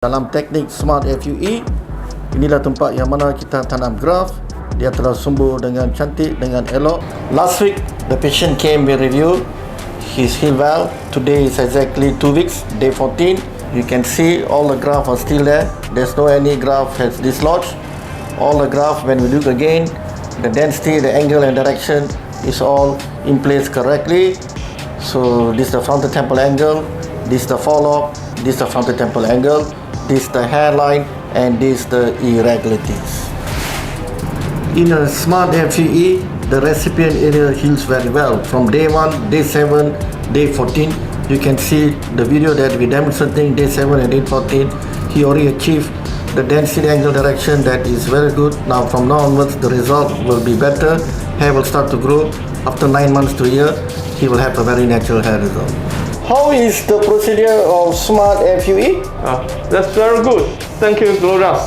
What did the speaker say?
Dalam teknik Smart FUE, inilah tempat yang mana kita tanam graf. Dia telah sumber dengan cantik, dengan elok. Last week, the patient came with review. He's healed well. Today is exactly 2 weeks, day 14. You can see all the graph are still there. There's no any graph has dislodged. All the graph, when we look again, the density, the angle and direction is all in place correctly. So this is the frontal temple angle, this is the forelock, this is the frontal temple angle, this is the hairline, and this is the irregularities. In a Smart FUE, the recipient area heals very well. From day 1, day 7, day 14, you can see the video that we demonstrating day 7 and day 14. He already achieved the density angle direction that is very good. Now from now onwards, the result will be better. Hair will start to grow. After 9 months to a year, he will have a very natural hair result. How is the procedure of Smart FUE? That's very good. Thank you, Glomac.